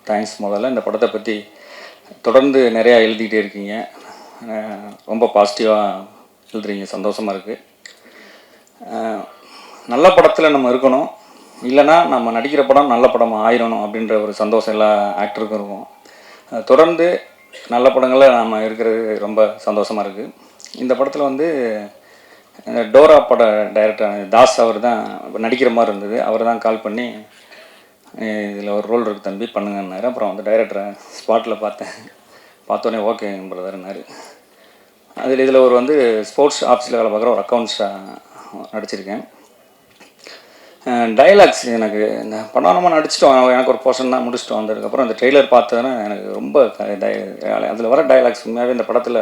Thanks. முதல்ல இந்த படத்தை பற்றி தொடர்ந்து நிறையா எழுதிக்கிட்டே இருக்கீங்க. ரொம்ப பாசிட்டிவாக எழுதுறீங்க, சந்தோஷமாக இருக்குது. நல்ல படத்தில் நம்ம இருக்கணும், இல்லைனா நம்ம நடிக்கிற படம் நல்ல படமாக ஆயிடணும் அப்படின்ற ஒரு சந்தோஷம் எல்லா ஆக்டருக்கும் இருக்கும். தொடர்ந்து நல்ல படங்களில் நம்ம இருக்கிறது ரொம்ப சந்தோஷமாக இருக்குது. இந்த படத்தில் வந்து டோரா பட டைரக்டர் தாஸ் அவர் தான் நடிக்கிற மாதிரி இருந்தது. அவர் தான் கால் பண்ணி இதில் ஒரு ரோல் இருக்குது தம்பி பண்ணுங்கன்னாரு. அப்புறம் வந்து டைரக்டரை ஸ்பாட்டில் பார்த்தோன்னே ஓகே பிரதர்னாரு. இதில் ஒரு வந்து ஸ்போர்ட்ஸ் ஆஃபீஸில் வேலை பார்க்குற ஒரு அக்கௌண்ட்ஸாக நடிச்சிருக்கேன். டைலாக்ஸ் எனக்கு இந்த படம் நம்ம நடிச்சிட்டோம், எனக்கு ஒரு போர்ஷன் தான் முடிச்சுட்டு வந்ததுக்கப்புறம் அந்த ட்ரெய்லர் பார்த்தோன்னா எனக்கு ரொம்ப அதில் வர டைலாக்ஸ் உண்மையாகவே இந்த படத்தில்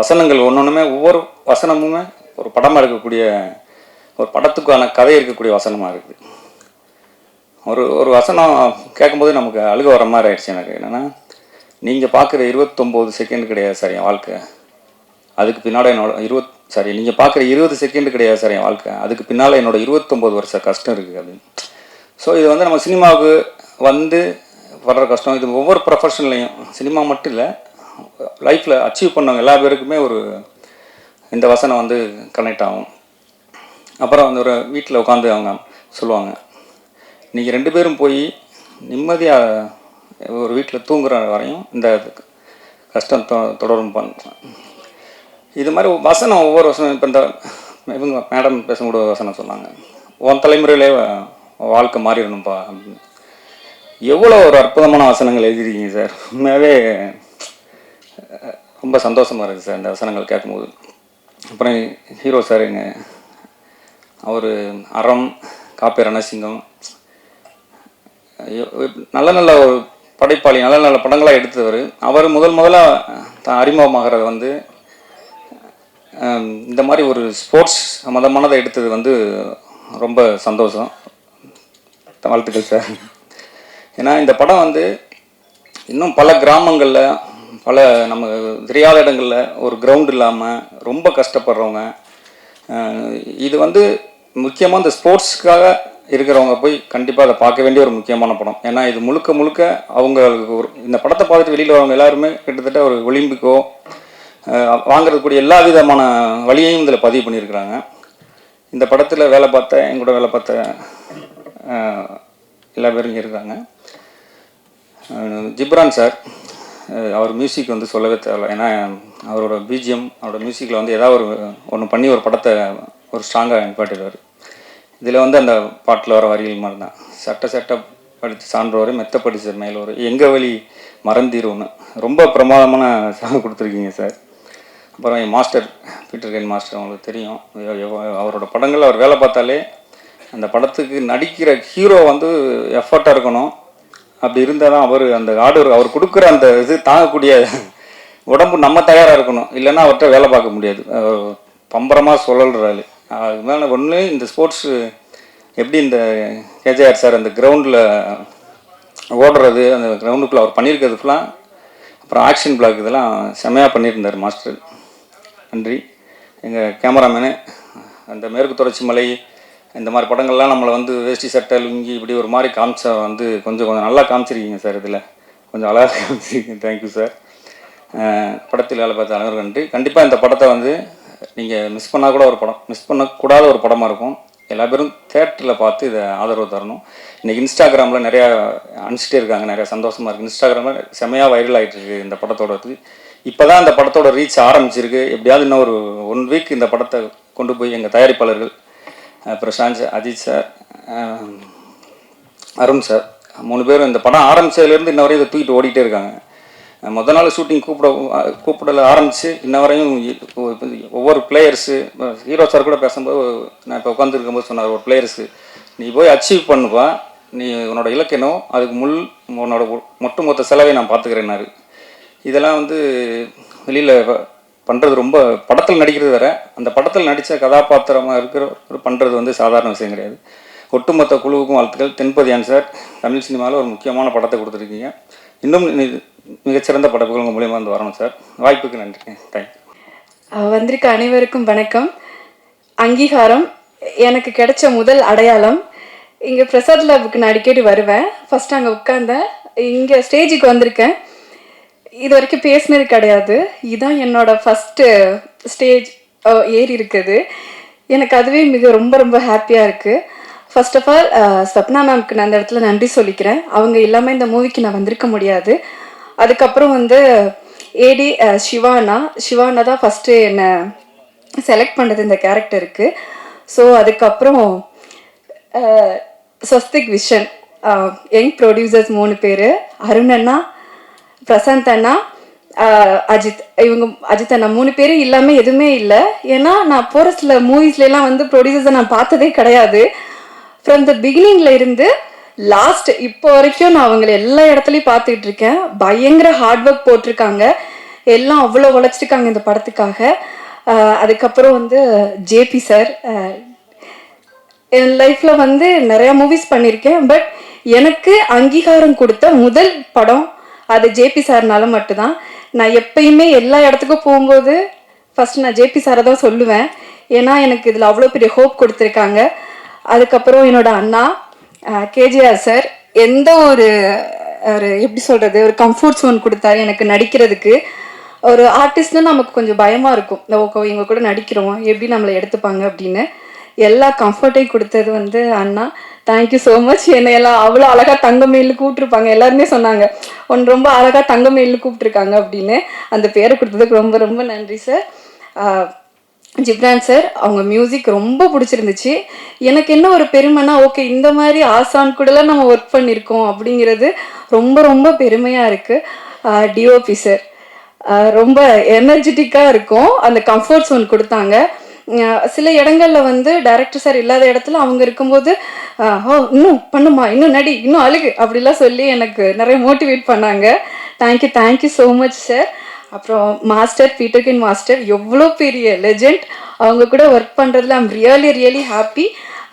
வசனங்கள் ஒவ்வொன்றுமே ஒவ்வொரு வசனமுமே ஒரு படமாக இருக்கக்கூடிய ஒரு படத்துக்கான கதை இருக்கக்கூடிய வசனமாக இருக்குது. ஒரு வசனம் கேட்கும்போது நமக்கு அழுக வர மாதிரி ஆயிடுச்சு எனக்கு. என்னென்னா, நீங்கள் பார்க்குற 29 செகண்ட் கிடையாது சார் என் வாழ்க்கை, அதுக்கு பின்னால் நீங்கள் பார்க்குற 20 செகண்ட் கிடையாது சார் என் வாழ்க்கை, அதுக்கு பின்னால் என்னோட 29 வருஷ கஷ்டம் இருக்குது அப்படின்னு. ஸோ இது வந்து நம்ம சினிமாவுக்கு வந்து வர்ற கஷ்டம், இது ஒவ்வொரு ப்ரொஃபஷன்லையும், சினிமா மட்டும் இல்லை, லைஃப்பில் அச்சீவ் பண்ணவங்க எல்லா பேருக்குமே இந்த வசனம் வந்து கனெக்ட் ஆகும். அப்புறம் வந்து ஒரு வீட்டில் உட்காந்து அவங்க சொல்லுவாங்க, நீங்கள் 2 பேரும் போய் நிம்மதியாக ஒரு வீட்டில் தூங்குற வரையும் இந்த கஷ்டம் தொடரும் பண்ணலாம். இது மாதிரி வசனம் ஒவ்வொரு வசனம், இப்போ இந்த இவங்க மேடம் பேசக்கூடிய வசனம் சொன்னாங்க, உன் தலைமுறையிலே வாழ்க்கை மாறிடணும்ப்பா அப்படின்னு. எவ்வளோ ஒரு அற்புதமான வசனங்கள் எழுதிருக்கீங்க சார். உண்மையாகவே ரொம்ப சந்தோஷமாக இருக்குது சார் இந்த வசனங்கள் கேட்கும்போது. அப்புறம் ஹீரோ சார் அவர் அறம், காப்பி ரணசிங்கம், நல்ல நல்ல ஒரு படைப்பாளி, நல்ல நல்ல படங்களாக எடுத்தவர். அவர் முதலாக தான் அறிமுகமாகிறது வந்து இந்த மாதிரி ஒரு ஸ்போர்ட்ஸ் சம்மந்தமானதை எடுத்தது வந்து ரொம்ப சந்தோஷம். வாழ்த்துக்கள் சார். ஏன்னா இந்த படம் வந்து இன்னும் பல கிராமங்களில், பல நம்ம தெரியாத இடங்களில் ஒரு கிரவுண்ட் இல்லாமல் ரொம்ப கஷ்டப்படுறவங்க, இது வந்து முக்கியமாக இந்த ஸ்போர்ட்ஸ்க்காக இருக்கிறவங்க போய் கண்டிப்பாக அதை பார்க்க வேண்டிய ஒரு முக்கியமான படம். ஏன்னா இது முழுக்க முழுக்க அவங்களுக்கு இந்த படத்தை பார்த்துட்டு வெளியில் வரவங்க எல்லாருமே கிட்டத்தட்ட ஒரு ஒலிம்பிக்கோ வாங்கிறதுக்கூடிய எல்லா விதமான வழியையும் இதில் பதிவு பண்ணியிருக்கிறாங்க. இந்த படத்தில் எங்கூட வேலை பார்த்த எல்லா பேரும் இங்கே இருக்காங்க. ஜிப்ரான் சார், அவர் மியூசிக் வந்து சொல்லவே தேவை. ஏன்னா அவரோட பிஜிஎம், அவரோட மியூசிக்கில் வந்து ஏதாவது ஒன்று பண்ணி ஒரு படத்தை ஒரு ஸ்ட்ராங்காக நிப்பாட்டிடுவார். இதில் வந்து அந்த பாட்டில் வர வரிகள் மாதிரி தான், சட்ட படித்து சான்றோர் மெத்த படித்த மேலோர் எங்கள் வழி மறந்தீரோன்னு ரொம்ப பிரமாதமான சாங் கொடுத்துருக்கீங்க சார். அப்புறம் என் மாஸ்டர் பீட்டர் கைன் மாஸ்டர், அவங்களுக்கு தெரியும், அவரோட படங்கள் அவர் வேலை பார்த்தாலே அந்த படத்துக்கு நடிக்கிற ஹீரோ வந்து எஃபர்ட்டாக இருக்கணும். அப்படி இருந்தால் தான் அவர் கொடுக்குற அந்த இது தாங்கக்கூடிய உடம்பு நம்ம தயாராக இருக்கணும், இல்லைன்னா அவர்கிட்ட வேலை பார்க்க முடியாது. பம்பரமாக சொல்லல்றாள். அது மேலே ஒன்று இந்த ஸ்போர்ட்ஸு எப்படி இந்த கேஜேஆர் சார் அந்த கிரவுண்டில் ஓடுறது, அந்த கிரவுண்டுக்குள்ளே அவர் பண்ணியிருக்கிறது ஃபுல்லாக, அப்புறம் ஆக்ஷன் பிளாக் இதெல்லாம் செம்மையாக பண்ணியிருந்தார் மாஸ்டர். நன்றி. எங்கள் கேமராமேனு அந்த மேற்கு தொடர்ச்சி மலை இந்த மாதிரி படங்கள்லாம் நம்மளை வந்து வேஷ்டி சட்டை லுங்கி இப்படி ஒரு மாதிரி காமிச்சா வந்து கொஞ்சம் நல்லா காமிச்சிருக்கீங்க சார். இதில் கொஞ்சம் அழகாக காமிச்சிருக்கீங்க. Thank you sir. படத்தில் வேலை பார்த்த அனைவரும் நன்றி. கண்டிப்பாக இந்த படத்தை வந்து நீங்கள் மிஸ் பண்ணக்கூடாத ஒரு படமாக இருக்கும். எல்லா பேரும் தேட்டரில் பார்த்து இதை ஆதரவு தரணும். இன்றைக்கி இன்ஸ்டாகிராமில் நிறையா அனுப்பிச்சிட்டே இருக்காங்க, நிறையா சந்தோஷமாக இருக்குது. இன்ஸ்டாகிராமில் செம்மையாக வைரல் ஆகிட்டு இருக்குது இந்த படத்தோட. இப்போ தான் இந்த படத்தோட ரீச் ஆரம்பிச்சிருக்கு. எப்படியாவது இன்னும் ஒரு 1 வீக் இந்த படத்தை கொண்டு போய் எங்கள் தயாரிப்பாளர்கள் பிரசாந்த், அஜித் சார், அருண் சார் 3 பேரும் இந்த படம் ஆரம்பித்ததுலேருந்து இன்ன வரையும் இதை தூக்கிட்டு ஓடிட்டே இருக்காங்க. முதல் நாள் ஷூட்டிங் கூப்பிடல ஆரம்பித்து இன்ன வரையும் ஒவ்வொரு பிளேயர்ஸு, ஹீரோ சார் கூட பேசும்போது நான் இப்போ உட்காந்துருக்கும்போது சொன்னார், ஒரு பிளேயர்ஸு நீ போய் அச்சீவ் பண்ணுப்பா, நீ உன்னோட இலக்கணம், அதுக்கு உன்னோட மொத்த செலவை நான் பார்த்துக்கிறேன்னாரு. இதெல்லாம் வந்து வெளியில் பண்ணுறது ரொம்ப, படத்தில் நடிக்கிறது வேறு, அந்த படத்தில் நடித்த கதாபாத்திரமாக இருக்கிற பண்ணுறது வந்து சாதாரண விஷயம் கிடையாது. ஒட்டுமொத்த குழுவுக்கும் வாழ்த்துக்கள். தென்பதியான் சார், தமிழ் சினிமாவில் ஒரு முக்கியமான படத்தை கொடுத்துருக்கீங்க. இன்னும் மிகச்சிறந்த படைப்புகள் உங்கள் மூலியமாக வந்து வரணும் சார். வாய்ப்புக்கு நன்றி. தேங்க்யூ. வந்திருக்க அனைவருக்கும் வணக்கம். அங்கீகாரம் எனக்கு கிடைச்ச முதல் அடையாளம். இங்கே பிரசாத் லேபுக்கு நான் அடிக்கடி வருவேன். ஃபஸ்ட்டு அங்கே உட்காந்தேன். இங்கே ஸ்டேஜுக்கு வந்திருக்கேன். இது வரைக்கும் பேசினது கிடையாது. இதுதான் என்னோட ஃபஸ்ட்டு ஸ்டேஜ் ஏறி இருக்குது. எனக்கு அதுவே மிக ரொம்ப ரொம்ப ஹாப்பியாக இருக்குது. ஃபர்ஸ்ட் ஆஃப் ஆல் சப்னா மேம்க்கு நான் அந்த இடத்துல நன்றி சொல்லிக்கிறேன். அவங்க இல்லாமல் இந்த மூவிக்கு நான் வந்திருக்க முடியாது. அதுக்கப்புறம் வந்து ஏடி சிவானா தான் ஃபஸ்ட்டு என்னை செலக்ட் பண்ணது இந்த கேரக்டருக்கு. ஸோ அதுக்கப்புறம் ஸ்வஸ்திக் விஷன், யங் ப்ரொடியூசர்ஸ் 3 பேர், அருண் அண்ணா, பிரசாந்த் அண்ணா, அஜித், இவங்க அஜித் அண்ணா 3 பேரும் இல்லாமல் எதுவுமே இல்லை. ஏன்னா நான் போகிற சில மூவிஸ்லாம் வந்து ப்ரொடியூசர்ஸை நான் பார்த்ததே கிடையாது. ஃப்ரம் த பிகினிங்ல இருந்து லாஸ்ட் இப்போ வரைக்கும் நான் அவங்களை எல்லா இடத்துலையும் பார்த்துக்கிட்டு இருக்கேன். பயங்கர ஹார்ட் ஒர்க் போட்டிருக்காங்க. எல்லாம் அவ்வளோ உழைச்சிருக்காங்க இந்த படத்துக்காக. அதுக்கப்புறம் வந்து ஜேபி சார், என் லைஃப்பில் வந்து நிறையா மூவிஸ் பண்ணியிருக்கேன். பட் எனக்கு அங்கீகாரம் கொடுத்த முதல் படம் அது ஜேபி சார்னால மட்டும்தான். நான் எப்பயுமே எல்லா இடத்துக்கும் போகும்போது ஃபஸ்ட் நான் ஜேபி சாரை தான் சொல்லுவேன். ஏன்னா எனக்கு இதில் அவ்வளோ பெரிய ஹோப் கொடுத்துருக்காங்க. அதுக்கப்புறம் என்னோட அண்ணா கேஜிஆர் சார் எந்த ஒரு ஒரு எப்படி சொல்கிறது, ஒரு கம்ஃபர்ட் ஜோன் கொடுத்தாரு எனக்கு நடிக்கிறதுக்கு. ஒரு ஆர்டிஸ்ட்னு நமக்கு கொஞ்சம் பயமாக இருக்கும், ஓகே இவங்க கூட நடிக்கிறோம் எப்படி நம்மளை எடுத்துப்பாங்க அப்படின்னு. எல்லா கம்ஃபர்ட்டையும் கொடுத்தது வந்து அண்ணா. Thank you so much. என்னை எல்லாம் அவ்வளோ அழகாக தங்கமயில்னு கூப்பிட்ருப்பாங்க. எல்லாருமே சொன்னாங்க ஒன்று ரொம்ப அழகாக தங்கமயில்னு கூப்பிட்ருக்காங்க அப்படின்னு. அந்த பேரை கொடுத்ததுக்கு ரொம்ப ரொம்ப நன்றி சார். ஜிப்ரான் சார், அவங்க மியூசிக் ரொம்ப பிடிச்சிருந்துச்சு. எனக்கு என்ன ஒரு பெருமைனா, ஓகே இந்த மாதிரி ஆசான் கூடலாம் நம்ம ஒர்க் பண்ணியிருக்கோம் அப்படிங்கிறது ரொம்ப ரொம்ப பெருமையாக இருக்குது. டிஓபி சார் ரொம்ப எனர்ஜெட்டிக்காக இருக்கும், அந்த கம்ஃபர்ட் ஜோன் கொடுத்தாங்க. சில இடங்கள்ல வந்து டைரக்டர் சார் இல்லாத இடத்துல அவங்க இருக்கும்போது ஓ இன்னும் பண்ணுமா, இன்னும் நடி, இன்னும் அழுகு அப்படிலாம் சொல்லி எனக்கு நிறைய மோட்டிவேட் பண்ணாங்க. Thank you so much sir. அப்புறம் மாஸ்டர் பீட்டர்கின் மாஸ்டர் எவ்வளோ பெரிய லெஜெண்ட், அவங்க கூட ஒர்க் பண்ணுறதுல I'm really happy.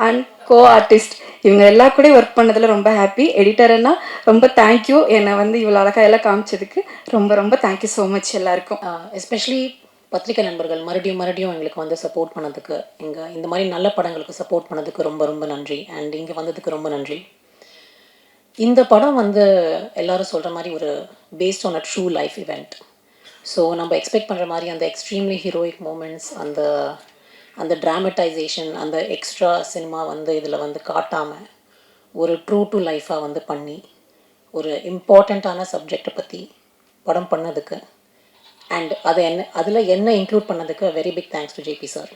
And co artist இவங்க எல்லா கூட ஒர்க் பண்ணதில் ரொம்ப ஹாப்பி. எடிட்டர்னா ரொம்ப தேங்க்யூ, என்னை வந்து இவ்வளோ அழகாக எல்லாம் காமிச்சதுக்கு ரொம்ப ரொம்ப தேங்க்யூ ஸோ மச் எல்லாருக்கும். எஸ்பெஷலி பத்திரிக்கை நண்பர்கள் மறுபடியும் எங்களுக்கு வந்து சப்போர்ட் பண்ணதுக்கு, இந்த மாதிரி நல்ல படங்களுக்கு சப்போர்ட் பண்ணதுக்கு ரொம்ப ரொம்ப நன்றி. அண்ட் இங்கே வந்ததுக்கு ரொம்ப நன்றி. இந்த படம் வந்து எல்லாரும் சொல்கிற மாதிரி ஒரு based on a true life event. So நம்ம எக்ஸ்பெக்ட் பண்ணுற மாதிரி அந்த எக்ஸ்ட்ரீம்லி ஹீரோயிக் மூமெண்ட்ஸ், அந்த ட்ராமடைசேஷன், அந்த எக்ஸ்ட்ரா சினிமா வந்து இதில் வந்து காட்டாமல் ஒரு ட்ரூ டு லைஃபாக வந்து பண்ணி ஒரு இம்பார்ட்டண்ட்டான சப்ஜெக்டை பற்றி படம் பண்ணதுக்கு அண்ட் அதில் என்ன இன்க்ளூட் பண்ணதுக்கு very big thanks to JP sir.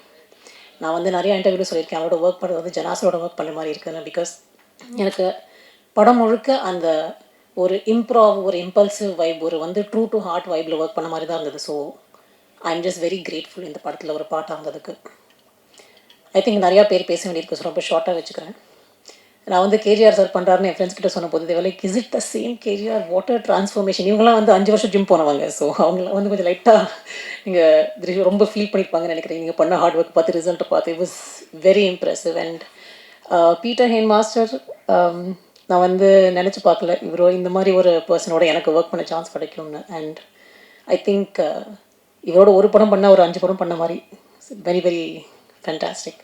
நான் வந்து நிறைய இன்டர்வியூவில் சொல்லியிருக்கேன், அவரோட ஒர்க் பண்ணுறது வந்து ஜனாஸோட ஒர்க் பண்ணுற மாதிரி இருக்குதுன்னு. பிகாஸ் எனக்கு படம் முழுக்க அந்த ஒரு இம்ப்ராவ், ஒரு இம்பல்சிவ் வைப், ஒரு வந்து ட்ரூ டு ஹார்ட் வைப்பில் ஒர்க் பண்ண மாதிரி தான் இருந்தது. So I am just very grateful இந்த படத்தில் ஒரு பாட்டாக இருந்ததுக்கு. ஐ திங்க் நிறையா பேர் பேச வேண்டியிருக்கு, ஸோ ரொம்ப ஷார்ட்டாக வச்சுக்கிறேன். நான் வந்து கேஜிஆர் சார் பண்ணுறாருன்னு என் ஃப்ரெண்ட்ஸ் கிட்ட சொன்ன போது தேவை like is it the same KGR, water transformation. இவங்களாம் வந்து 5 வருஷம் ஜிம் போனவங்க. ஸோ அவங்களாம் வந்து கொஞ்சம் லைட்டாக நீங்கள் ரொம்ப ஃபீல் பண்ணியிருப்பாங்கன்னு நினைக்கிறேன். நீங்கள் பண்ண ஹார்ட் ஒர்க் பார்த்து ரிசல்ட்டை பார்த்து it was very impressive. And Peter Hein master, நான் வந்து நினச்சி பார்க்கல இவரோ இந்த மாதிரி ஒரு பர்சனோட எனக்கு ஒர்க் பண்ண சான்ஸ் கிடைக்கும்னு. அண்ட் ஐ திங்க் இவரோட ஒரு படம் பண்ணால் ஒரு 5 படம் பண்ண மாதிரி வெரி வெரி ஃபேண்டாஸ்டிக்.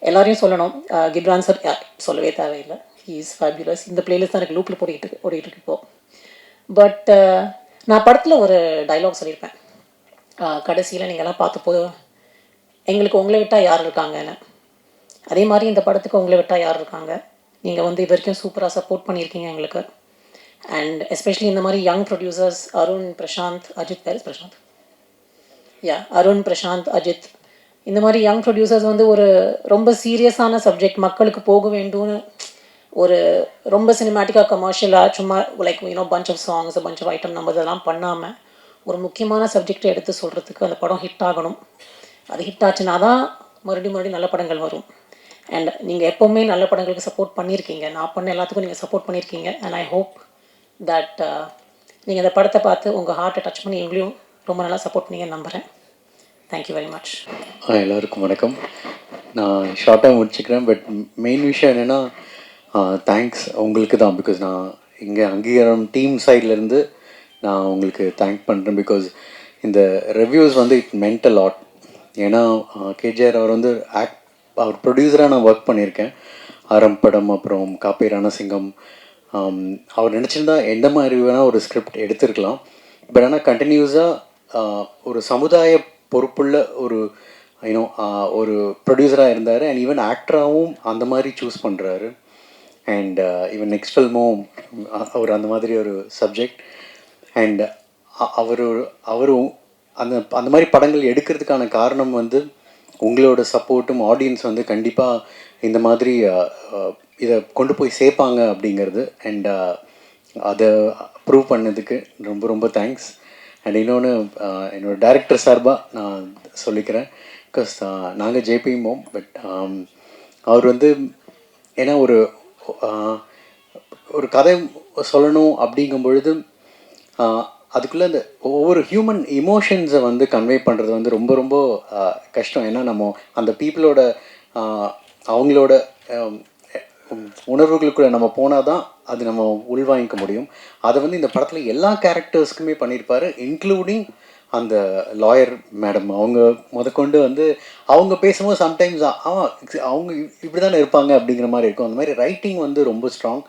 எல்லாரையும் சொல்லணும், கிப்ரான் சார் சொல்லவே தேவையில்லை, ஹீ இஸ் ஃபேபியுலஸ். இந்த பிளேலிஸ்ட் தான் எனக்கு லூப்பில் ஓடிட்டு இருக்கு இப்போது. பட் நான் படத்தில் ஒரு டைலாக் சொல்லியிருப்பேன், கடைசியில் நீங்கள்லாம் பார்த்தப்போ எங்களுக்கு உங்களை விட்டால் யார் இருக்காங்கன்னு. அதே மாதிரி இந்த படத்துக்கு உங்களை விட்டால் யார் இருக்காங்க. நீங்கள் வந்து இது வரைக்கும் சூப்பராக சப்போர்ட் பண்ணியிருக்கீங்க எங்களுக்கு. அண்ட் எஸ்பெஷலி இந்த மாதிரி யங் ப்ரொடியூசர்ஸ் அருண், பிரசாந்த், அஜித், அருண், பிரசாந்த், அஜித், இந்த மாதிரி யங் ப்ரொடியூசர்ஸ் வந்து ஒரு ரொம்ப சீரியஸான சப்ஜெக்ட் மக்களுக்கு போக வேண்டும்னு ஒரு ரொம்ப சினிமேட்டிக்காக கமர்ஷியலாக சும்மா like punch of songs, punch of item நம்ம இதெல்லாம் பண்ணாமல் ஒரு முக்கியமான சப்ஜெக்டை எடுத்து சொல்கிறதுக்கு அந்த படம் ஹிட் ஆகணும். அது ஹிட் ஆச்சுன்னா தான் மறுபடியும் நல்ல படங்கள் வரும். அண்ட் நீங்கள் எப்போவுமே நல்ல படங்களுக்கு சப்போர்ட் பண்ணியிருக்கீங்க, நான் பண்ண எல்லாத்துக்கும் நீங்கள் சப்போர்ட் பண்ணியிருக்கீங்க. அண்ட் ஐ ஹோப் தட் நீங்கள் இந்த படத்தை பார்த்து உங்கள் ஹார்ட்டை டச் பண்ணி எங்களையும் ரொம்ப நல்லா சப்போர்ட் பண்ணீங்கன்னு நம்புகிறேன். Thank you very much. எல்லாருக்கும் வணக்கம். நான் ஷார்ட்டாக முடிச்சுக்கிறேன். பட் மெயின் விஷயம் என்னென்னா தேங்க்ஸ் உங்களுக்கு தான். பிகாஸ் நான் இங்கே அங்கீகாரம் டீம் சைட்லேருந்து நான் உங்களுக்கு தேங்க் பண்ணுறேன். பிகாஸ் இந்த ரிவ்யூஸ் வந்து இட் மென்ட் அ லாட். ஏன்னா கேஜிஆர் அவர் வந்து அவர் ப்ரொடியூசராக நான் ஒர்க் பண்ணியிருக்கேன். ஆரம் படம், அப்புறம் காப்பி ரணசிங்கம், அவர் நினச்சிருந்தா எந்த மாதிரி வேணால் ஒரு ஸ்கிரிப்ட் எடுத்திருக்கலாம். பட் ஆனால் கண்டினியூஸாக ஒரு சமுதாய பொறுப்புள்ள ஒரு யூனோ ஒரு ப்ரொடியூசராக இருந்தார். அண்ட் ஈவன் ஆக்டராகவும் அந்த மாதிரி சூஸ் பண்ணுறாரு. அண்ட் ஈவன் நெக்ஸ்ட் ஃபில்மும் அவர் அந்த மாதிரி ஒரு சப்ஜெக்ட். அண்ட் அவர் அவர் அந்த அந்த மாதிரி படங்கள் எடுக்கிறதுக்கான காரணம் வந்து உங்களோட சப்போர்ட்டும், ஆடியன்ஸ் வந்து கண்டிப்பாக இந்த மாதிரி இதை கொண்டு போய் சேர்ப்பாங்க அப்படிங்கிறது. அண்ட் அதை ப்ரூவ் பண்ணதுக்கு ரொம்ப ரொம்ப தேங்க்ஸ். அண்ட் இன்னொன்று என்னோடய டைரக்டர் சார்பாக நான் சொல்லிக்கிறேன். பிகாஸ் நாங்கள் ஜேபிமோம். பட் அவர் வந்து ஏன்னா ஒரு கதை சொல்லணும் அப்படிங்கும் பொழுது அதுக்குள்ளே அந்த ஒவ்வொரு ஹியூமன் இமோஷன்ஸை வந்து கன்வே பண்ணுறது வந்து ரொம்ப ரொம்ப கஷ்டம். ஏன்னா நம்ம அந்த பீப்புளோட அவங்களோட உணர்வுகளுக்குள்ளே நம்ம போனால் தான் அது நம்ம உள்வாங்கிக்க முடியும். அதை வந்து இந்த படத்தில் எல்லா கேரக்டர்ஸ்க்குமே பண்ணியிருப்பார், இன்க்ளூடிங் அந்த லாயர் மேடம். அவங்க முதற்கொண்டு வந்து அவங்க பேசும்போது சம்டைம்ஸ் அவங்க இப்படி தானே இருப்பாங்க அப்படிங்கிற மாதிரி இருக்கும். அந்த மாதிரி ரைட்டிங் வந்து ரொம்ப ஸ்ட்ராங்.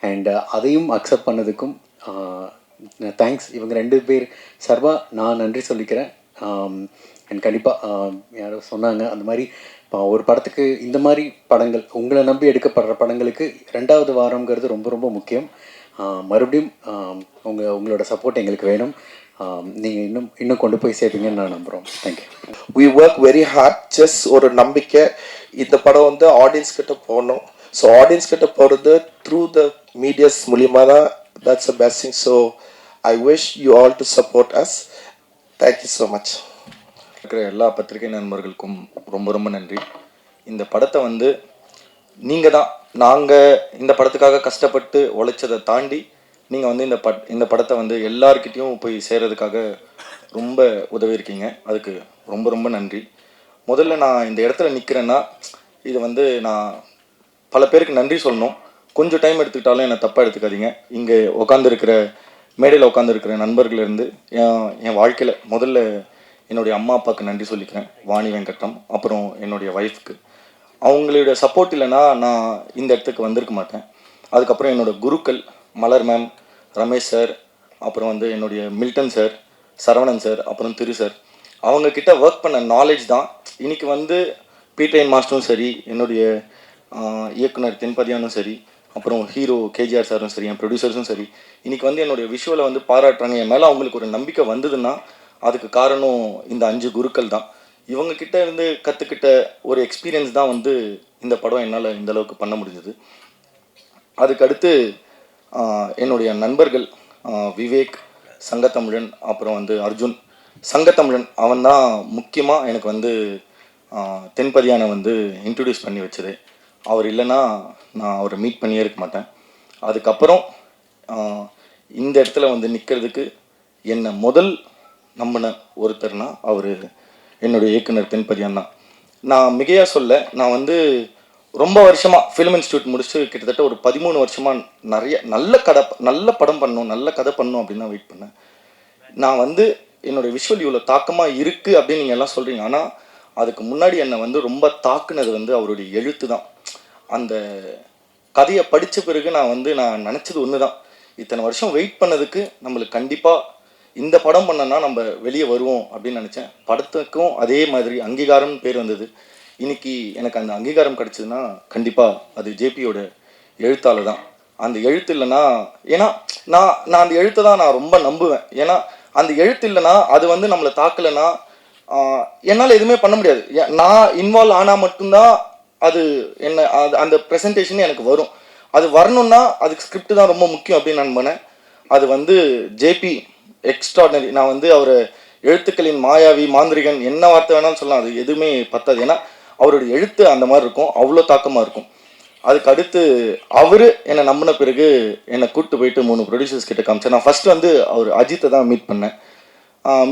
அண்ட் அதையும் அக்செப்ட் பண்ணதுக்கும் தேங்க்ஸ். இவங்க 2 பேர் சார்பாக நான் நன்றி சொல்லிக்கிறேன். அண்ட் கண்டிப்பாக யாரோ சொன்னாங்க அந்த மாதிரி ஒரு படத்துக்கு இந்த மாதிரி படங்கள் உங்களை நம்பி எடுக்கப்படுற படங்களுக்கு 2வது வாரங்கிறது ரொம்ப ரொம்ப முக்கியம். மறுபடியும் உங்களோட சப்போர்ட் எங்களுக்கு வேணும். நீங்கள் இன்னும் கொண்டு போய் சேர்ப்பீங்கன்னு நான் நம்புகிறோம். Thank you. We work very hard. Just ஒரு நம்பிக்கை, இந்த படம் வந்து ஆடியன்ஸ் கிட்ட போகணும். ஸோ ஆடியன்ஸ் கிட்ட போகிறது த்ரூ த மீடியாஸ் மூலியமாக தான். That's a best thing. So I wish you all to support us. Thank you so much. இருக்கிற எல்லா பத்திரிகை நண்பர்களுக்கும் ரொம்ப ரொம்ப நன்றி. இந்த படத்தை வந்து நீங்கள் தான், நாங்கள் இந்த படத்துக்காக கஷ்டப்பட்டு உழைச்சதை தாண்டி நீங்கள் வந்து இந்த படத்தை வந்து எல்லார்கிட்டையும் போய் சேர்கிறதுக்காக ரொம்ப உதவி இருக்கீங்க. அதுக்கு ரொம்ப ரொம்ப நன்றி. முதல்ல நான் இந்த இடத்துல நிற்கிறேன்னா இது வந்து நான் பல பேருக்கு நன்றி சொல்லணும். கொஞ்சம் டைம் எடுத்துக்கிட்டாலும் என்னை தப்பாக எடுத்துக்காதீங்க. இங்கே உட்காந்துருக்கிற மேடையில் உட்காந்துருக்கிற நண்பர்கள்லேருந்து என் வாழ்க்கையில் முதல்ல என்னுடைய அம்மா அப்பாவுக்கு நன்றி சொல்லிக்கிறேன், வாணி வெங்கட்டம். அப்புறம் என்னுடைய ஒய்ஃப்க்கு. அவங்களுடைய சப்போர்ட் இல்லைன்னா நான் இந்த இடத்துக்கு வந்திருக்க மாட்டேன். அதுக்கப்புறம் என்னோடய குருக்கள் மலர் மேம், ரமேஷ் சார், அப்புறம் வந்து என்னுடைய மில்டன் சார், சரவணன் சார், அப்புறம் திரு சார். அவங்கக்கிட்ட ஒர்க் பண்ண நாலேஜ் தான் இன்றைக்கி வந்து பீட்ரைன் மாஸ்டரும் சரி, என்னுடைய இயக்குனர் தென்பதியானும் சரி, அப்புறம் ஹீரோ கேஜிஆர் சாரும் சரி, என் ப்ரொடியூசர்ஸும் சரி, இன்றைக்கி வந்து என்னுடைய விஷுவலை வந்து பாராட்டுறாங்க. என் மேலே அவங்களுக்கு ஒரு நம்பிக்கை வந்ததுன்னா அதுக்கு காரணம் இந்த 5 குருக்கள் தான். இவங்கக்கிட்ட இருந்து கற்றுக்கிட்ட ஒரு எக்ஸ்பீரியன்ஸ் தான் வந்து இந்த படம் என்னால் இந்த அளவுக்கு பண்ண முடிஞ்சது. அதுக்கடுத்து என்னுடைய நண்பர்கள் விவேக், சங்கத்தமிழன், அப்புறம் வந்து அர்ஜுன். சங்கத்தமிழன் அவன் தான் முக்கியமாக எனக்கு வந்து தென்பதியானை வந்து இன்ட்ரடியூஸ் பண்ணி வச்சது. அவர் இல்லைன்னா நான் அவரை மீட் பண்ணியே இருக்க மாட்டேன். அதுக்கப்புறம் இந்த இடத்துல வந்து நிற்கிறதுக்கு என்னை முதல் நம்பின ஒருத்தர்னா அவர் என்னுடைய இயக்குனர் தென்பதியான் தான். நான் மிகையாக சொல்ல, நான் வந்து ரொம்ப வருஷமாக ஃபிலிம் இன்ஸ்டியூட் முடிச்சு கிட்டத்தட்ட ஒரு 13 வருஷமாக நிறைய நல்ல படம் பண்ணணும், நல்ல கதை பண்ணணும் அப்படின்னு தான் வெயிட் பண்ணேன். நான் வந்து என்னுடைய விஷுவல் இவ்வளோ தாக்கமாக இருக்குது அப்படின்னு நீங்கள் எல்லாம் சொல்கிறீங்க. ஆனால் அதுக்கு முன்னாடி என்னை வந்து ரொம்ப தாக்குனது வந்து அவருடைய எழுத்து தான். அந்த கதையை படித்த பிறகு நான் நினச்சது ஒன்று தான், இத்தனை வருஷம் வெயிட் பண்ணதுக்கு நம்மளுக்கு கண்டிப்பாக இந்த படம் பண்ணனா நம்ம வெளியே வருவோம் அப்படின்னு நினச்சேன். படத்துக்கும் அதே மாதிரி அங்கீகாரம்னு பேர் வந்தது. இன்னைக்கு எனக்கு அந்த அங்கீகாரம் கிடச்சதுன்னா கண்டிப்பாக அது ஜேபியோட எழுத்தால் தான். அந்த எழுத்து இல்லைன்னா, ஏன்னா நான் அந்த எழுத்தை தான் நான் ரொம்ப நம்புவேன். ஏன்னா அந்த எழுத்து இல்லைன்னா, அது வந்து நம்மளை தாக்கலைன்னா என்னால் எதுவுமே பண்ண முடியாது. நான் இன்வால்வ் ஆனால் மட்டும்தான் அது என்ன அந்த ப்ரெசன்டேஷன் எனக்கு வரும். அது வரணும்னா அதுக்கு ஸ்கிரிப்ட் தான் ரொம்ப முக்கியம் அப்படின்னு நான் பண்ணேன். அது வந்து ஜேபி எக்ஸ்ட்ராடனரி. நான் வந்து அவர் எழுத்துக்களின் மாயாவி, மாந்திரிகன், என்ன வார்த்தை வேணாலும் சொல்லலாம், அது எதுவுமே பத்தாது. ஏன்னா அவருடைய எழுத்து அந்த மாதிரி இருக்கும், அவ்வளோ தாக்கமாக இருக்கும். அதுக்கு அடுத்து அவர் என்னை நம்பின பிறகு என்னை கூப்பிட்டு போயிட்டு 3 ப்ரொடியூசர்ஸ் கிட்ட காமிச்சேன். நான் ஃபஸ்ட்டு வந்து அவர் அஜித்தை தான் மீட் பண்ணேன்.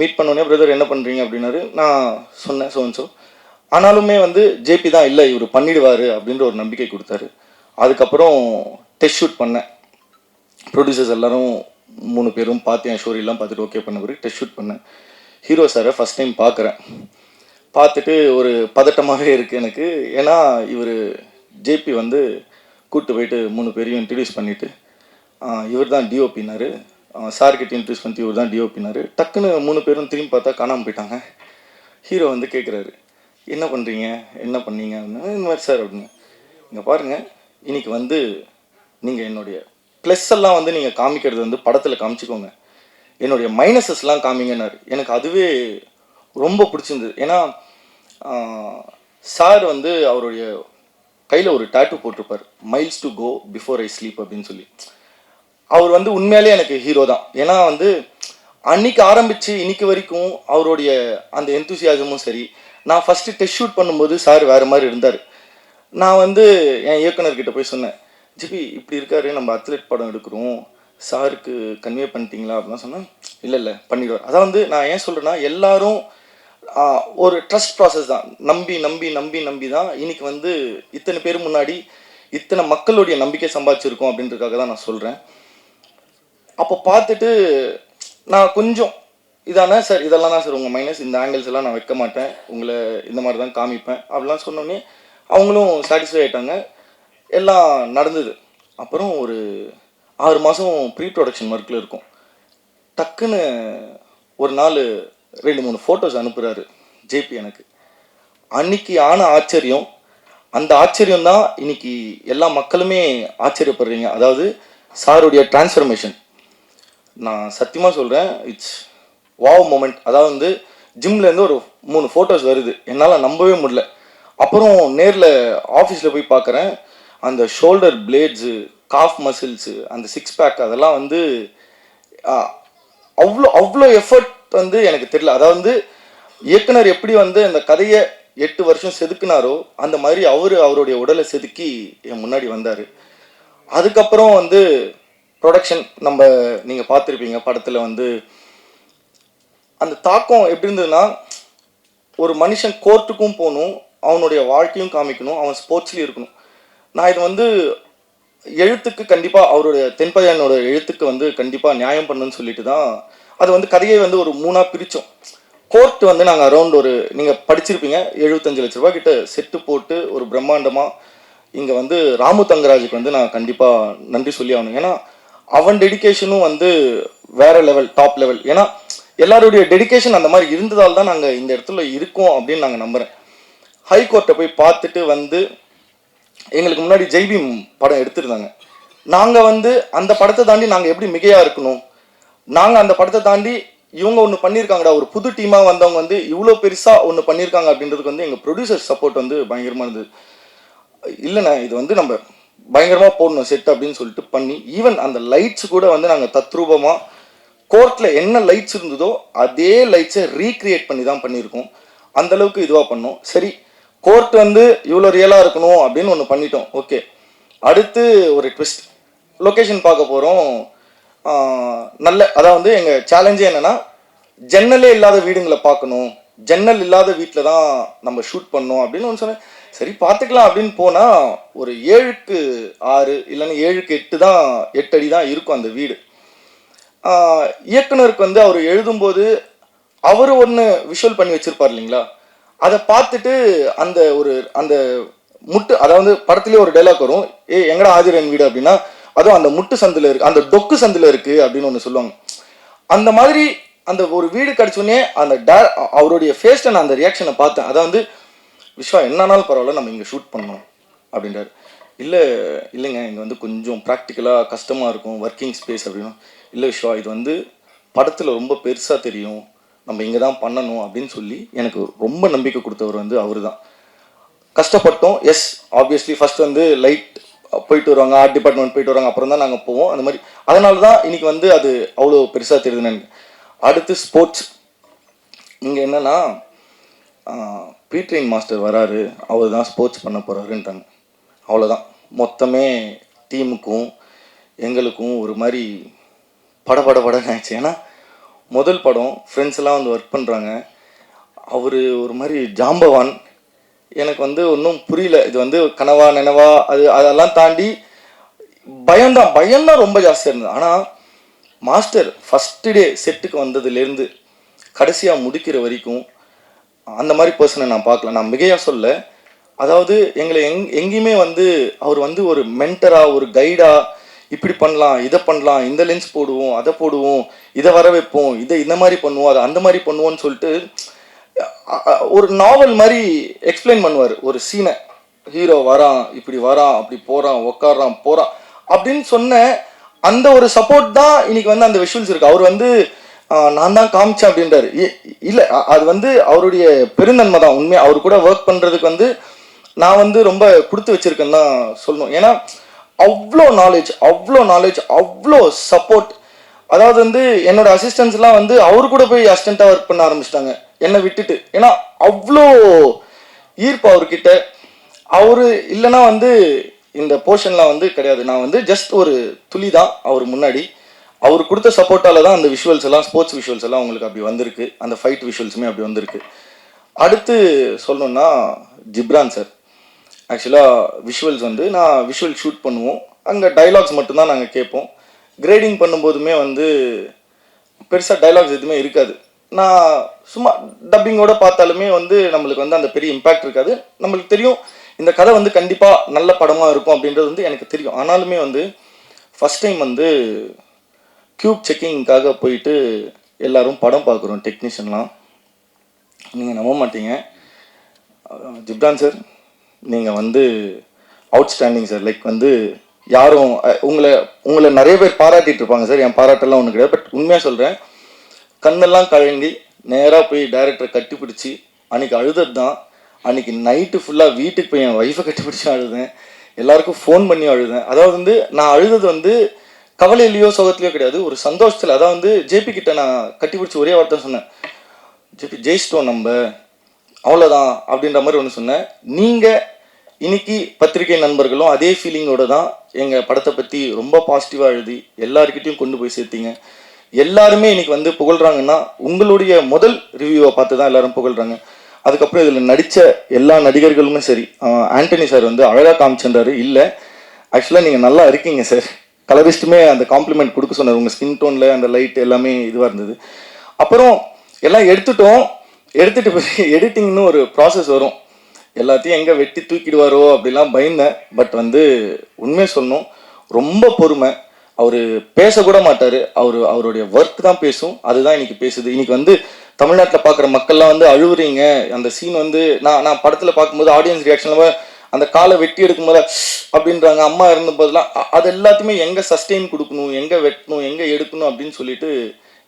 மீட் பண்ணோடனே பிரதர் என்ன பண்ணுறீங்க அப்படின்னாரு. நான் சொன்னேன் ஸோ. ஆனாலுமே வந்து ஜேபி தான் இல்லை இவர் பண்ணிடுவார் அப்படின்ற ஒரு நம்பிக்கை கொடுத்தாரு. அதுக்கப்புறம் டெஸ்ட் ஷூட் பண்ணேன். ப்ரொடியூசர்ஸ் எல்லோரும் 3 பேரும் பார்த்து என் ஸ்டோரிலாம் பார்த்துட்டு ஓகே பண்ண பிறகு டெஸ்ட் ஷூட் பண்ணேன். ஹீரோ சாரை ஃபஸ்ட் டைம் பார்க்குறேன். பார்த்துட்டு ஒரு பதட்டமாகவே இருக்குது எனக்கு. ஏன்னா இவர் ஜேபி வந்து கூப்பிட்டு போயிட்டு 3 பேரையும் இன்ட்ரடியூஸ் பண்ணிவிட்டு இவர் தான் டிஓபினாரு. சார்கிட்ட இன்ட்ரடியூஸ் பண்ணிட்டு இவர் தான் டிஓபினாரு. டக்குன்னு 3 பேரும் திரும்பி பார்த்தா காணாமல் போயிட்டாங்க. ஹீரோ வந்து கேட்குறாரு, என்ன பண்ணுறீங்க, என்ன பண்ணீங்க அப்படின்னா, இந்த மாதிரி சார் அப்படின்னு. இங்கே பாருங்கள், இன்னைக்கு வந்து நீங்கள் என்னுடைய ப்ளஸ் எல்லாம் வந்து நீங்கள் காமிக்கிறது வந்து படத்தில் காமிச்சிக்கோங்க, என்னுடைய மைனஸஸ்லாம் காமிங்கன்னாரு. எனக்கு அதுவே ரொம்ப பிடிச்சிருந்தது. ஏன்னா சார் வந்து அவருடைய கையில் ஒரு டாட்டூ போட்டிருப்பார், miles to go before I sleep அப்படின்னு சொல்லி. அவர் வந்து உண்மையிலே எனக்கு ஹீரோ தான். ஏன்னா வந்து அன்னைக்கு ஆரம்பித்து இன்னைக்கு வரைக்கும் அவருடைய அந்த எந்தூசியாசமும் சரி. நான் ஃபஸ்ட்டு டெஸ்ட் ஷூட் பண்ணும்போது சார் வேறு மாதிரி இருந்தார். நான் வந்து என் இயக்குனர்கிட்ட போய் சொன்னேன், ஜிபி இப்படி இருக்காரு, நம்ம அத்லெட் படம் எடுக்கிறோம், சாருக்கு கன்வே பண்ணிட்டீங்களா அப்படின்னா சொன்னேன். இல்லை பண்ணிடுவார். அதான் வந்து நான் ஏன் சொல்கிறேன்னா, எல்லாரும் ஒரு ட்ரஸ்ட் ப்ராசஸ் தான். நம்பி நம்பி நம்பி நம்பி தான் இன்னைக்கு வந்து இத்தனை பேர் முன்னாடி இத்தனை மக்களுடைய நம்பிக்கை சம்பாதிச்சிருக்கோம் அப்படின்றதுக்காக தான் நான் சொல்கிறேன். அப்போ பார்த்துட்டு நான் கொஞ்சம் இதானே சார், இதெல்லாம் தான் சார் உங்கள் மைனஸ், இந்த ஆங்கிள்ஸ் எல்லாம் நான் வைக்க மாட்டேன், உங்களை இந்த மாதிரி தான் காமிப்பேன் அப்படிலாம் சொன்னோடனே அவங்களும் சாட்டிஸ்ஃபை ஆகிட்டாங்க. எல்லாம் நடந்தது. அப்புறம் ஒரு 6 மாதம் ப்ரீ ப்ரொடக்ஷன் ஒர்க்கில் இருக்கும். டக்குன்னு ஒரு நாள் 2-3 ஃபோட்டோஸ் அனுப்புகிறாரு ஜேபி எனக்கு. அன்னைக்கு ஆன ஆச்சரியம், அந்த ஆச்சரியம் தான் இன்னைக்கு எல்லா மக்களுமே ஆச்சரியப்படுறீங்க. அதாவது சாருடைய டிரான்ஸ்ஃபர்மேஷன் நான் சத்தியமாக சொல்கிறேன், இட்ஸ் வாவ் மூமெண்ட். அதாவது வந்து ஜிம்லேருந்து ஒரு 3 ஃபோட்டோஸ் வருது, என்னால் நம்பவே முடியல. அப்புறம் நேரில் ஆஃபீஸில் போய் பார்க்குறேன், அந்த ஷோல்டர் பிளேட்ஸு, காஃப் மசில்ஸு, அந்த 6 பேக் அதெல்லாம் வந்து அவ்வளோ எஃபர்ட் வந்து எனக்கு தெரியல. அதாவது வந்து இயக்குனர் எப்படி வந்து அந்த கதையை 8 வருஷம் செதுக்குனாரோ அந்த மாதிரி அவருடைய உடலை செதுக்கி என் முன்னாடி வந்தார். அதுக்கப்புறம் வந்து ப்ரொடக்ஷன் நம்ம நீங்கள் பார்த்துருப்பீங்க படத்தில் வந்து அந்த தாக்கம் எப்படி இருந்ததுன்னா, ஒரு மனுஷன் கோர்ட்டுக்கும் போகணும், அவனுடைய வாழ்க்கையும் காமிக்கணும், அவன் ஸ்போர்ட்ஸ்லேயும் இருக்கணும். நான் இது வந்து எழுத்துக்கு கண்டிப்பாக அவருடைய தென்பையனோட எழுத்துக்கு வந்து கண்டிப்பாக நியாயம் பண்ணுன்னு சொல்லிட்டு தான் அது வந்து கதையை வந்து ஒரு 3ஆக பிரித்தோம். கோர்ட் வந்து நாங்கள் அரௌண்ட் ஒரு நீங்கள் படிச்சிருப்பீங்க 75 லட்ச ரூபா கிட்ட செட்டு போட்டு ஒரு பிரம்மாண்டமாக இங்கே வந்து ராமு தங்கராஜுக்கு வந்து நான் கண்டிப்பாக நன்றி சொல்லி ஆகணும். ஏன்னா அவன் டெடிக்கேஷனும் வந்து வேற லெவல், டாப் லெவல். ஏன்னா எல்லாருடைய டெடிக்கேஷன் அந்த மாதிரி இருந்ததால் தான் நாங்கள் இந்த இடத்துல இருக்கோம் அப்படின்னு நாங்கள் நம்புகிறேன். ஹைகோர்ட்டை போய் பார்த்துட்டு வந்து எங்களுக்கு முன்னாடி ஜெய்பீம் படம் எடுத்திருந்தாங்க. நாங்கள் வந்து அந்த படத்தை தாண்டி நாங்கள் எப்படி மிகையாக இருக்கணும், நாங்கள் அந்த படத்தை தாண்டி இவங்க ஒன்று பண்ணியிருக்காங்கடா, ஒரு புது டீமாக வந்தவங்க வந்து இவ்வளோ பெருசாக ஒன்று பண்ணியிருக்காங்க அப்படின்றதுக்கு வந்து எங்கள் ப்ரொடியூசர் சப்போர்ட் வந்து பயங்கரமாக இருந்தது. இல்லைண்ணா இது வந்து நம்ம பயங்கரமாக போடணும் செட் அப்படின்னு சொல்லிட்டு பண்ணி, ஈவன் அந்த லைட்ஸ் கூட வந்து நாங்கள் தத்ரூபமாக கோர்ட்டில் என்ன லைட்ஸ் இருந்ததோ அதே லைட்ஸை ரீக்ரியேட் பண்ணி தான் பண்ணியிருக்கோம். அந்தளவுக்கு இதுவாக பண்ணோம். சரி, கோர்ட் வந்து இவ்வளோ ரியலாக இருக்கணும் அப்படின்னு ஒன்று பண்ணிட்டோம். ஓகே, அடுத்து ஒரு ட்விஸ்ட், லொக்கேஷன் பார்க்க போகிறோம். நல்ல அதான் வந்து எங்கள் சேலஞ்சே என்னென்னா, ஜன்னலே இல்லாத வீடுங்களை பார்க்கணும், ஜன்னல் இல்லாத வீட்டில் தான் நம்ம ஷூட் பண்ணோம் அப்படின்னு ஒன்று சொன்னேன். சரி பார்த்துக்கலாம் அப்படின்னு போனால் ஒரு 7க்கு 6 இல்லைன்னா 7க்கு 8 தான், 8 அடி தான் இருக்கும் அந்த வீடு. இயக்குனருக்கு வந்து அவர் எழுதும்போது அவர் ஒன்று விஷுவல் பண்ணி வச்சிருப்பார் இல்லைங்களா, அதை பார்த்துட்டு அந்த முட்டு, அதாவது படத்துலேயே ஒரு டைலாக் வரும், எங்கடா ஆதிரன் வீடு அப்படின்னா அதுவும் அந்த முட்டு சந்தில் இருக்கு, அந்த டொக்கு சந்தில் இருக்கு அப்படின்னு ஒன்று சொல்லுவாங்க. அந்த மாதிரி அந்த ஒரு வீடு கிடச்சோடனே அந்த அவருடைய ஃபேஸில் நான் அந்த ரியாக்ஷனை பார்த்தேன். அதை வந்து விஸ்வா என்னன்னாலும் பரவாயில்ல நம்ம இங்கே ஷூட் பண்ணோம் அப்படின்றாரு. இல்லைங்க இங்கே வந்து கொஞ்சம் ப்ராக்டிக்கலாக கஷ்டமாக இருக்கும், ஒர்க்கிங் ஸ்பேஸ் அப்படின்னா. இல்லை விஸ்வா இது வந்து படத்தில் ரொம்ப பெருசாக தெரியும், நம்ம இங்கே தான் பண்ணணும் அப்படின்னு சொல்லி எனக்கு ரொம்ப நம்பிக்கை கொடுத்தவர் வந்து அவர் தான். கஷ்டப்பட்டோம், எஸ் ஆப்வியஸ்லி. ஃபர்ஸ்ட் வந்து லைட் போயிட்டு வருவாங்க, ஆர்ட் டிபார்ட்மெண்ட் போயிட்டு வருவாங்க, அப்புறம் தான் நாங்கள் போவோம் அந்த மாதிரி. அதனால தான் இன்னைக்கு வந்து அது அவ்வளோ பெருசாக தெரியுதுன்னு எனக்கு. அடுத்து ஸ்போர்ட்ஸ். இங்கே என்னென்னா பீட்ரின் மாஸ்டர் வராரு, அவர் தான் ஸ்போர்ட்ஸ் பண்ண போகிறாருன்ட்டாங்க. அவ்வளோதான், மொத்தமே டீமுக்கும் எங்களுக்கும் ஒரு மாதிரி படபடன்னு ஆயிடுச்சு. ஏன்னா முதல் படம் ஃப்ரெண்ட்ஸ் எல்லாம் வந்து ஒர்க் பண்ணுறாங்க, அவர் ஒரு மாதிரி ஜாம்பவான். எனக்கு வந்து ஒன்றும் புரியல, இது வந்து கனவா நினைவா அதெல்லாம் தாண்டி பயம்தான் ரொம்ப ஜாஸ்தியாக இருந்தது. ஆனால் மாஸ்டர் ஃபஸ்ட்டு டே செட்டுக்கு வந்ததுலேருந்து கடைசியாக முடிக்கிற வரைக்கும் அந்த மாதிரி பர்சனை நான் பார்க்கல. நான் மிகையாக சொல்ல, அதாவது எங்களை எங்கேயுமே வந்து அவர் வந்து ஒரு மென்டராக ஒரு கைடாக இப்படி பண்ணலாம், இதை பண்ணலாம், இந்த லென்ஸ் போடுவோம், அதை போடுவோம், இதை வர வைப்போம், இதை இந்த மாதிரி பண்ணுவோம், அதை அந்த மாதிரி பண்ணுவோம்னு சொல்லிட்டு ஒரு நாவல் மாதிரி எக்ஸ்பிளைன் பண்ணுவார் ஒரு சீனை. ஹீரோ வரான், இப்படி வரான், அப்படி போகிறான், உக்காடுறான், போகிறான் அப்படின்னு சொன்ன அந்த ஒரு சப்போர்ட் தான் இன்னைக்கு வந்து அந்த விஷுவல்ஸ் இருக்குது. அவர் வந்து நான் தான் காமிச்சேன் அப்படின்றாரு. இல்லை, அது வந்து அவருடைய பெருந்தன்மை தான். உண்மையாக அவர் கூட ஒர்க் பண்ணுறதுக்கு வந்து நான் வந்து ரொம்ப கொடுத்து வச்சிருக்கேன்னு தான் சொல்லணும். ஏன்னா அவ்வளோ நாலேஜ், அவ்வளோ சப்போர்ட். அதாவது வந்து என்னோட அசிஸ்டன்ஸ்லாம் வந்து அவரு கூட போய் அசிஸ்டண்ட்டாக ஒர்க் பண்ண ஆரம்பிச்சிட்டாங்க என்னை விட்டுட்டு. ஏன்னா அவ்வளோ ஈர்ப்பு அவர்கிட்ட. அவரு இல்லைன்னா வந்து இந்த போர்ஷன்லாம் வந்து கிடையாது. நான் வந்து ஜஸ்ட் ஒரு துளி தான் அவர் முன்னாடி. அவர் கொடுத்த சப்போர்ட்டால தான் அந்த விஷுவல்ஸ் எல்லாம், ஸ்போர்ட்ஸ் விஷுவல்ஸ் எல்லாம் உங்களுக்கு அப்படி வந்திருக்கு. அந்த ஃபைட் விஷுவல்ஸுமே அப்படி வந்திருக்கு. அடுத்து சொல்லணும்னா ஜிப்ரான் சார். ஆக்சுவலாக விஷுவல்ஸ் வந்து நான் விஷுவல் ஷூட் பண்ணுவோம், அங்கே டைலாக்ஸ் மட்டும்தான் நாங்கள் கேட்போம். கிரேடிங் பண்ணும்போதுமே வந்து பெருசாக டைலாக்ஸ் எதுவுமே இருக்காது. நான் சும்மா டப்பிங்கோட பார்த்தாலுமே வந்து நம்மளுக்கு வந்து அந்த பெரிய இம்பேக்ட் இருக்காது. நம்மளுக்கு தெரியும் இந்த கதை வந்து கண்டிப்பாக நல்ல படமாக இருக்கும் அப்படின்றது வந்து எனக்கு தெரியும். ஆனாலுமே வந்து ஃபஸ்ட் டைம் வந்து க்யூப் செக்கிங்காக போயிட்டு எல்லோரும் படம் பார்க்குறோம் டெக்னீஷியன்லாம். நீங்கள் நம்ப மாட்டீங்க, ஜிப்ரான் சார் நீங்கள் வந்து அவுட்ஸ்டாண்டிங் சார். லைக் வந்து யாரும் உங்களை நிறைய பேர் பாராட்டிட்டு இருப்பாங்க சார். என் பாராட்டெல்லாம் ஒன்று கிடையாது. பட் உண்மையாக சொல்கிறேன், கண்ணெல்லாம் கழங்கி நேராக போய் டைரக்டரை கட்டிப்பிடிச்சி அன்றைக்கி அழுதது தான். அன்றைக்கி நைட்டு ஃபுல்லாக வீட்டுக்கு போய் என் ஒய்ஃபை கட்டிப்பிடிச்சி அழுதேன், எல்லாருக்கும் ஃபோன் பண்ணி அழுதேன். அதாவது வந்து நான் அழுதது வந்து கவலையிலையோ சோகத்துலையோ கிடையாது, ஒரு சந்தோஷத்தில். அதாவது வந்து ஜேபி கிட்ட நான் கட்டிப்பிடிச்சி ஒரே வார்த்தை சொன்னேன், ஜேபி ஜெயிச்சிட்டோம் நம்ம, அவ்வளோதான் அப்படின்ற மாதிரி ஒன்று சொன்னேன். நீங்கள் இன்னைக்கு பத்திரிகை நண்பர்களும் அதே ஃபீலிங்கோடு தான் எங்கள் படத்தை பற்றி ரொம்ப பாசிட்டிவாக எழுதி எல்லாருக்கிட்டையும் கொண்டு போய் சேர்த்தீங்க. எல்லாருமே இன்னைக்கு வந்து புகழ்கிறாங்கன்னா உங்களுடைய முதல் ரிவ்யூவை பார்த்து தான் எல்லாரும் புகழ்கிறாங்க. அதுக்கப்புறம் இதில் நடித்த எல்லா நடிகர்களுமே சரி, ஆண்டனி சார் வந்து அழகாக காமிச்சிருந்தாரு. இல்லை, ஆக்சுவலாக நீங்கள் நல்லா இருக்கீங்க சார். கலரிஸ்ட்டுமே அந்த காம்ப்ளிமெண்ட் கொடுக்க சொன்னார். உங்கள் ஸ்கின் டோனில் அந்த லைட் எல்லாமே இதுவாக இருந்தது. அப்புறம் எல்லாம் எடுத்துகிட்டு போய் எடிட்டிங்னு ஒரு ப்ராசஸ் வரும். எல்லாத்தையும் எங்கே வெட்டி தூக்கிடுவாரோ அப்படிலாம் பயந்தேன். பட் வந்து உண்மையை சொல்லணும், ரொம்ப பொறுமை. அவர் பேசக்கூட மாட்டார், அவருடைய ஒர்க் தான் பேசும். அதுதான் இன்னைக்கு பேசுது. இன்னைக்கு வந்து தமிழ்நாட்டில் பார்க்குற மக்கள்லாம் வந்து அழுவுறீங்க. அந்த சீன் வந்து நான் படத்தில் பார்க்கும்போது ஆடியன்ஸ் ரியாக்ஷனில் அந்த காலை வெட்டி எடுக்கும்போது அப்படின்றாங்க, அம்மா இருந்த போதெல்லாம். அது எல்லாத்தையுமே எங்கே சஸ்டெயின் கொடுக்கணும், எங்கே வெட்டணும், எங்கே எடுக்கணும் அப்படின்னு சொல்லிட்டு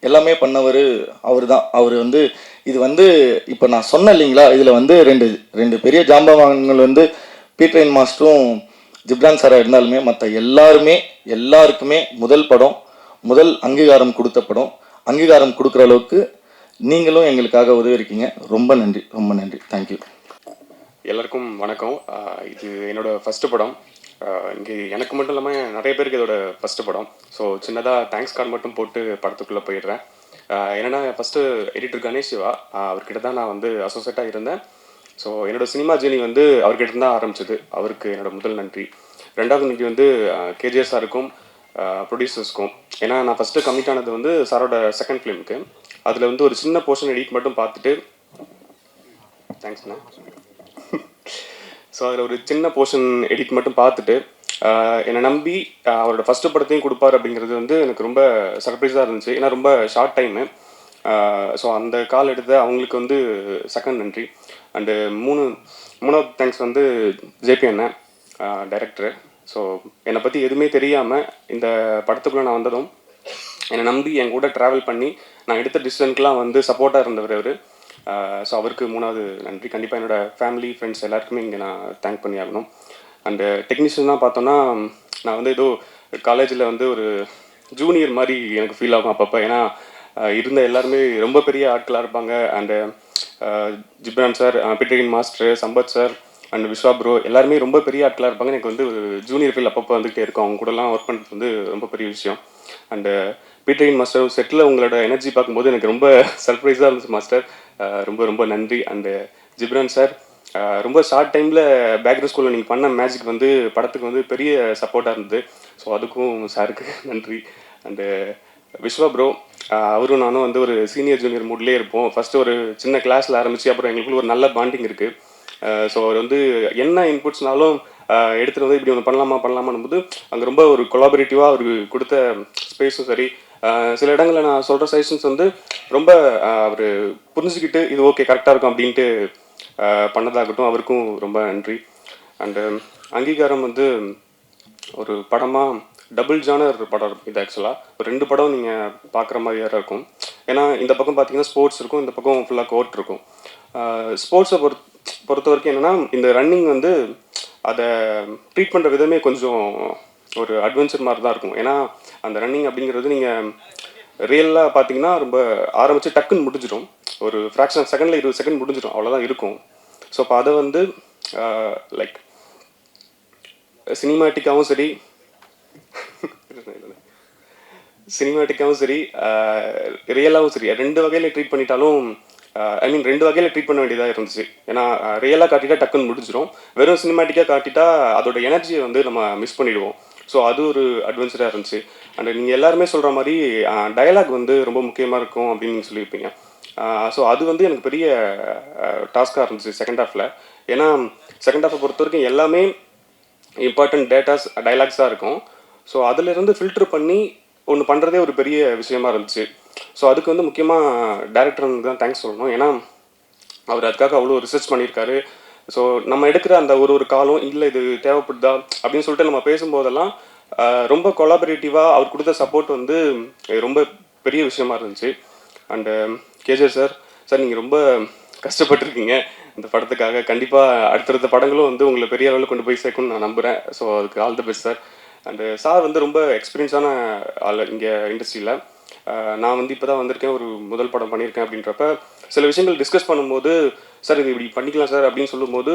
எல்லாமே பண்ணவர் அவர் தான். அவர் வந்து இது வந்து இப்போ நான் சொன்னேன் இல்லைங்களா, இதில் வந்து ரெண்டு பெரிய ஜாம்பவான்கள் வந்து பீட்ரைன் மாஸ்டரும் ஜிப்ரான் சாராக இருந்தாலுமே மற்ற எல்லாருக்குமே முதல் படம், முதல் அங்கீகாரம் கொடுத்த படம். அங்கீகாரம் கொடுக்குற அளவுக்கு நீங்களும் எங்களுக்காக உதவிருக்கீங்க. ரொம்ப நன்றி. தேங்க்யூ. எல்லாருக்கும் வணக்கம். இது என்னோட ஃபஸ்ட்டு படம். இங்கே எனக்கு மட்டும் இல்லாமல் நிறைய பேருக்கு இதோட ஃபஸ்ட்டு படம். ஸோ சின்னதாக தேங்க்ஸ் கார்டு மட்டும் போட்டு படத்துக்குள்ளே போயிடுறேன். என்னென்னா, ஃபஸ்ட்டு எடிட்டர் கணேஷ் சிவா, அவர்கிட்ட தான் நான் வந்து அசோசியேட்டாக இருந்தேன். ஸோ என்னோடய சினிமா ஜேர்னி வந்து அவர்கிட்ட தான் ஆரம்பிச்சது. அவருக்கு என்னோடய முதல் நன்றி. ரெண்டாவது நன்றி வந்து கேஜிஎஸ் சாருக்கும் ப்ரொடியூசர்ஸ்க்கும். ஏன்னா நான் ஃபஸ்ட்டு கமிட் ஆனது வந்து சாரோட செகண்ட் ஃபிலிமுக்கு. அதில் வந்து ஒரு சின்ன போர்ஷன் எடிட் மட்டும் பார்த்துட்டு, தேங்க்ஸ்ண்ணா. ஸோ அதில் ஒரு சின்ன போர்ஷன் எடிட் மட்டும் பார்த்துட்டு என்னை நம்பி அவரோட ஃபஸ்ட்டு படத்தையும் கொடுப்பார் அப்படிங்கிறது வந்து எனக்கு ரொம்ப சர்ப்ரைஸாக இருந்துச்சு. ஏன்னா ரொம்ப ஷார்ட் டைமு. ஸோ அந்த கால் எடுத்த அவங்களுக்கு வந்து செகண்ட் நன்றி. அண்டு மூணாவது தேங்க்ஸ் வந்து ஜேபி அண்ணன், டைரக்டரு. ஸோ என்னை பற்றி எதுவுமே தெரியாமல் இந்த படத்துக்குள்ளே நான் வந்ததும் என்னை நம்பி என் கூட ட்ராவல் பண்ணி நான் எடுத்த டிசிஷனுக்குலாம் வந்து சப்போர்ட்டாக இருந்தவர் அவர். ஸோ அவருக்கு மூணாவது நன்றி. கண்டிப்பாக என்னோடய ஃபேமிலி, ஃப்ரெண்ட்ஸ் எல்லாருக்குமே இங்கே நான் தேங்க் பண்ணி ஆகணும். அண்டு டெக்னீஷியனாக பார்த்தோன்னா, நான் வந்து ஏதோ காலேஜில் வந்து ஒரு ஜூனியர் மாதிரி எனக்கு ஃபீல் ஆகும் அப்பப்போ. ஏன்னா இருந்த எல்லாருமே ரொம்ப பெரிய ஆட்களாக இருப்பாங்க. And Ghibran sir, Peter Hein master, Sampath sir and Viswa bro எல்லாருமே ரொம்ப பெரிய ஆட்களாக இருப்பாங்க. எனக்கு வந்து ஒரு ஜூனியர் ஃபீல் அப்பப்போ வந்துகிட்டே இருக்கும். அவங்க கூடலாம் ஒர்க் பண்ணுறது வந்து ரொம்ப பெரிய விஷயம். அண்டு பீட்ரைன் மாஸ்டர் செட்டில் உங்களோட எனர்ஜி பார்க்கும்போது எனக்கு ரொம்ப சர்ப்ரைஸாக இருந்துச்சு மாஸ்டர். ரொம்ப நன்றி. அண்டு ஜிப்ரான் சார், ரொம்ப ஷார்ட் டைமில் பேக்ரவுண்ட் ஸ்கூலில் நீங்கள் பண்ண மேஜிக் வந்து படத்துக்கு வந்து பெரிய சப்போர்ட்டாக இருந்தது. ஸோ அதுக்கும் சாருக்கு நன்றி. அண்டு விஸ்வா ப்ரோ, அவரும் நானும் வந்து ஒரு சீனியர் ஜூனியர் மூட்லேயே இருப்போம். ஃபஸ்ட்டு ஒரு சின்ன கிளாஸில் ஆரம்பித்து அப்புறம் எங்களுக்குள்ள ஒரு நல்ல பாண்டிங் இருக்குது. ஸோ அவர் வந்து என்ன இன்புட்ஸ்னாலும் எடுத்துகிட்டு வந்து இப்படி ஒன்று பண்ணலாமான்னு போது அங்கே ரொம்ப ஒரு கொலாபரேட்டிவாக அவருக்கு கொடுத்த ஸ்பேஸும் சரி, சில இடங்களில் நான் சொல்கிற சஜஷன்ஸ் வந்து ரொம்ப அவர் புரிஞ்சுக்கிட்டு இது ஓகே கரெக்டாக இருக்கும் அப்படின்ட்டு பண்ணதாகட்டும், அவருக்கும் ரொம்ப நன்றி. அண்டு அங்கீகாரம் வந்து ஒரு படமாக டபுள் ஜானர் படம் இது ஆக்சுவலாக ஒரு 2 படம் நீங்கள் பார்க்குற மாதிரியாக இருக்கும். ஏன்னா இந்த பக்கம் பார்த்தீங்கன்னா ஸ்போர்ட்ஸ் இருக்கும், இந்த பக்கம் ஃபுல்லாக கோர்ட் இருக்கும். ஸ்போர்ட்ஸை பொறுத்த வரைக்கும் என்னென்னா இந்த ரன்னிங் வந்து அதை ட்ரீட் பண்ணுற விதமே கொஞ்சம் ஒரு அட்வென்ச்சர் மாதிரி தான் இருக்கும். ஏன்னா அந்த ரன்னிங் அப்படிங்கிறது நீங்கள் ரியலாக பார்த்தீங்கன்னா ரொம்ப ஆரம்பித்து டக்குன்னு முடிஞ்சிடும், ஒரு ஃப்ராக்ஷன் ஆஃப் செகண்டில் 20 செகண்ட் முடிஞ்சிடும், அவ்வளோதான் இருக்கும். ஸோ அப்போ அதை வந்து லைக் சினிமாட்டிக்காகவும் சரி ரியலாகவும் சரி 2 வகையில் ட்ரீட் பண்ணிட்டாலும் ஐ மீன் 2 வகையில் ட்ரீட் பண்ண வேண்டியதாக இருந்துச்சு. ஏன்னா ரியலாக காட்டிட்டா டக்குன்னு முடிஞ்சிடும், வெறும் சினிமாட்டிக்காக காட்டிட்டா அதோட எனர்ஜியை வந்து நம்ம மிஸ் பண்ணிடுவோம். ஸோ அது ஒரு அட்வென்ச்சராக இருந்துச்சு. அண்ட் நீங்கள் எல்லாருமே சொல்கிற மாதிரி டயலாக் வந்து ரொம்ப முக்கியமாக இருக்கும் அப்படின்னு நீங்கள் சொல்லியிருப்பீங்க. ஸோ அது வந்து எனக்கு பெரிய டாஸ்காக இருந்துச்சு செகண்ட் ஹாஃபில். ஏன்னா செகண்ட் ஹாஃபை பொறுத்த வரைக்கும் எல்லாமே இம்பார்ட்டன்ட் டேட்டாஸ் டைலாக்ஸாக இருக்கும். ஸோ அதிலிருந்து ஃபில்ட்ரு பண்ணி ஒன்று பண்ணுறதே ஒரு பெரிய விஷயமா இருந்துச்சு. ஸோ அதுக்கு வந்து முக்கியமாக டேரக்டருக்கு தான் தேங்க்ஸ் சொல்லணும். ஏன்னா அவர் அதுக்காக அவ்வளோ ரிசர்ச் பண்ணியிருக்காரு. ஸோ நம்ம எடுக்கிற அந்த ஒரு காலம் இல்லை இது தேவைப்படுதா அப்படின்னு சொல்லிட்டு நம்ம பேசும்போதெல்லாம் ரொம்ப கொலாபரேட்டிவாக அவர் கொடுத்த சப்போர்ட் வந்து ரொம்ப பெரிய விஷயமா இருந்துச்சு. அண்டு கேஜர் சார் நீங்கள் ரொம்ப கஷ்டப்பட்டுருக்கீங்க இந்த படத்துக்காக. கண்டிப்பாக அடுத்தடுத்த படங்களும் வந்து உங்களை பெரிய அளவில் கொண்டு போய் சேர்க்கணும்னு நான் நம்புகிறேன். ஸோ அதுக்கு all the best sir. And sir வந்து ரொம்ப எக்ஸ்பீரியன்ஸான ஆள் இங்கே இண்டஸ்ட்ரியில். நான் வந்து இப்போ தான் வந்திருக்கேன், ஒரு முதல் படம் பண்ணியிருக்கேன். அப்படின்றப்ப சில விஷயங்கள் டிஸ்கஸ் பண்ணும்போது சார் இது இப்படி பண்ணிக்கலாம் சார் அப்படின்னு சொல்லும்போது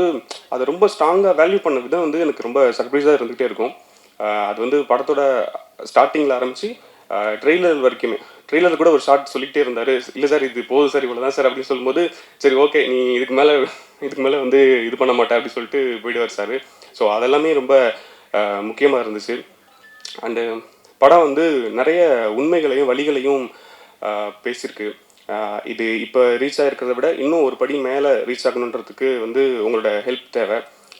அதை ரொம்ப ஸ்ட்ராங்காக வேல்யூ பண்ண விதம் வந்து எனக்கு ரொம்ப சர்ப்ரைஸாக இருந்துகிட்டே இருக்கும். அது வந்து படத்தோட ஸ்டார்டிங்கில் ஆரம்பித்து ட்ரெய்லர் வரைக்குமே, ட்ரெய்லர் கூட ஒரு ஷார்ட் சொல்லிகிட்டே இருந்தார், இல்லை சார் இது போதும் சார் இவ்வளோ தான் சார் அப்படின்னு சொல்லும்போது சரி ஓகே நீ இதுக்கு மேலே வந்து இது பண்ண மாட்டேன் அப்படின்னு சொல்லிட்டு போயிடுவார் சார். ஸோ அதெல்லாமே ரொம்ப முக்கியமாக இருந்துச்சு. அண்டு படம் வந்து நிறைய உண்மைகளையும் வழிகளையும் பேசியிருக்கு. இது இப்போ ரீச் ஆகிருக்கிறத விட இன்னும் ஒரு படி மேலே ரீச் ஆகணுன்றதுக்கு வந்து உங்களோட ஹெல்ப் தேவை.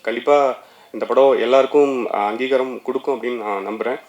கண்டிப்பாக இந்த படம் எல்லாருக்கும் அங்கீகாரம் கொடுக்கும் அப்படின்னு நான் நம்புகிறேன்.